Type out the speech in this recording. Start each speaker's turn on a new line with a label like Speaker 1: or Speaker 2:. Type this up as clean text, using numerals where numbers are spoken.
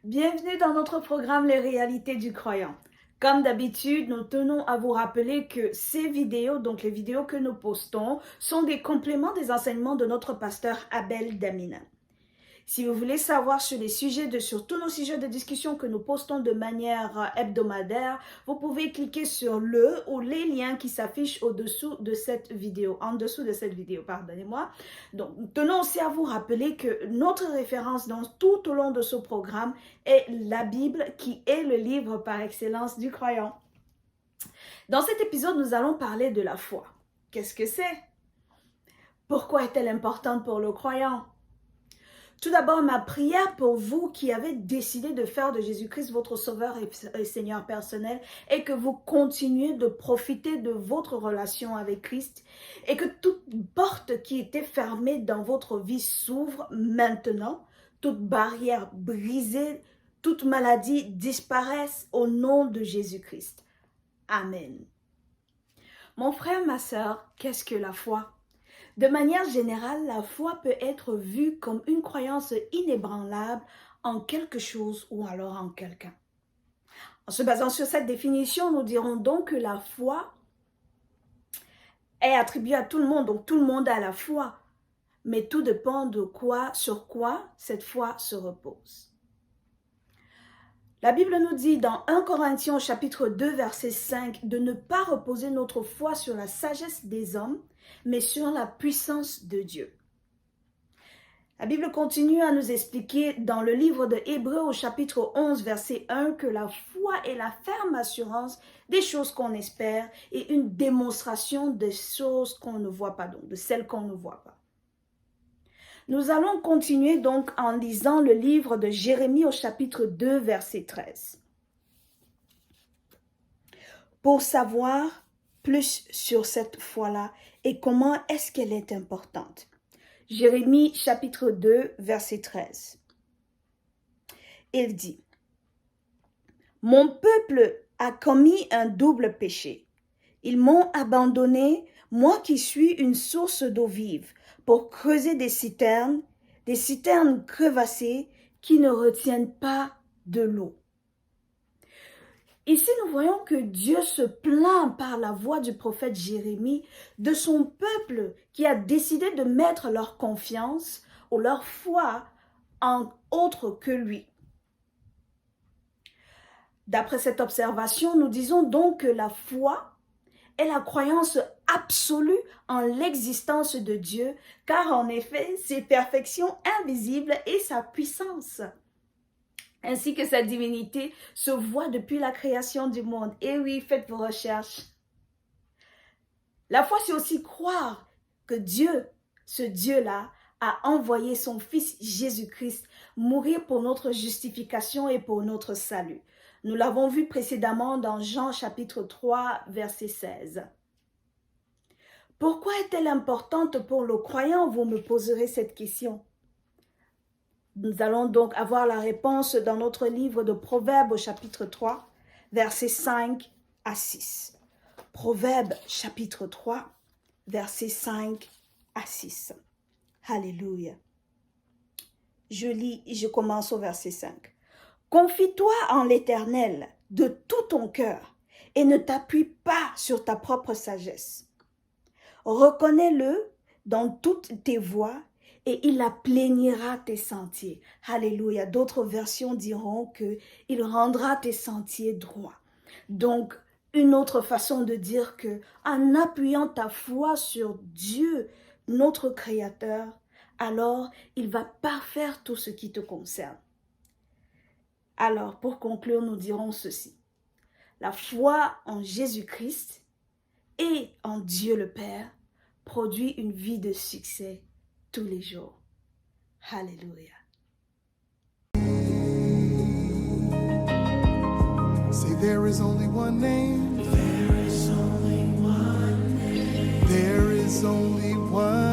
Speaker 1: Bienvenue dans notre programme Les réalités du croyant. Comme d'habitude, nous tenons à vous rappeler que ces vidéos, donc les vidéos que nous postons, sont des compléments des enseignements de notre pasteur Abel Damina. Si vous voulez savoir sur tous nos sujets de discussion que nous postons de manière hebdomadaire, vous pouvez cliquer sur le ou les liens qui s'affichent en dessous de cette vidéo, pardonnez-moi. Donc, nous tenons aussi à vous rappeler que notre référence tout au long de ce programme est la Bible, qui est le livre par excellence du croyant. Dans cet épisode, nous allons parler de la foi. Qu'est-ce que c'est? Pourquoi est-elle importante pour le croyant? Tout d'abord, ma prière pour vous qui avez décidé de faire de Jésus-Christ votre sauveur et Seigneur personnel est que vous continuez de profiter de votre relation avec Christ et que toute porte qui était fermée dans votre vie s'ouvre maintenant, toute barrière brisée, toute maladie disparaisse au nom de Jésus-Christ. Amen. Mon frère, ma sœur, qu'est-ce que la foi? De manière générale, la foi peut être vue comme une croyance inébranlable en quelque chose ou alors en quelqu'un. En se basant sur cette définition, nous dirons donc que la foi est attribuée à tout le monde, donc tout le monde a la foi. Mais tout dépend sur quoi cette foi se repose. La Bible nous dit dans 1 Corinthiens chapitre 2 verset 5 de ne pas reposer notre foi sur la sagesse des hommes, mais sur la puissance de Dieu. La Bible continue à nous expliquer dans le livre de Hébreux au chapitre 11 verset 1 que la foi est la ferme assurance des choses qu'on espère et une démonstration des choses qu'on ne voit pas, donc de celles qu'on ne voit pas. Nous allons continuer donc en lisant le livre de Jérémie au chapitre 2 verset 13. Pour savoir plus sur cette foi-là et comment est-ce qu'elle est importante. Jérémie chapitre 2 verset 13. Il dit: Mon peuple a commis un double péché. Ils m'ont abandonné, moi qui suis une source d'eau vive, pour creuser des citernes crevassées qui ne retiennent pas de l'eau. Ici, nous voyons que Dieu se plaint par la voix du prophète Jérémie de son peuple qui a décidé de mettre leur confiance ou leur foi en autre que lui. D'après cette observation, nous disons donc que la foi est la croyance absolue en l'existence de Dieu, car en effet, ses perfections invisibles et sa puissance, ainsi que sa divinité, se voient depuis la création du monde. Et oui, faites vos recherches. La foi, c'est aussi croire que Dieu, ce Dieu-là, a envoyé son Fils Jésus-Christ mourir pour notre justification et pour notre salut. Nous l'avons vu précédemment dans Jean chapitre 3, verset 16. Pourquoi est-elle importante pour le croyant? Vous me poserez cette question. Nous allons donc avoir la réponse dans notre livre de Proverbes au chapitre 3, versets 5 à 6. Proverbes chapitre 3, versets 5 à 6. Alléluia. Je lis et je commence au verset 5. Confie-toi en l'Éternel de tout ton cœur et ne t'appuie pas sur ta propre sagesse. Reconnais-le dans toutes tes voies et il aplanira tes sentiers. Alléluia. D'autres versions diront que il rendra tes sentiers droits. Donc, une autre façon de dire que en appuyant ta foi sur Dieu, notre Créateur, alors il va parfaire tout ce qui te concerne. Alors, pour conclure, nous dirons ceci. La foi en Jésus-Christ et en Dieu le Père produit une vie de succès tous les jours. Alléluia.
Speaker 2: Say there is only one name. There is only one name. There is only one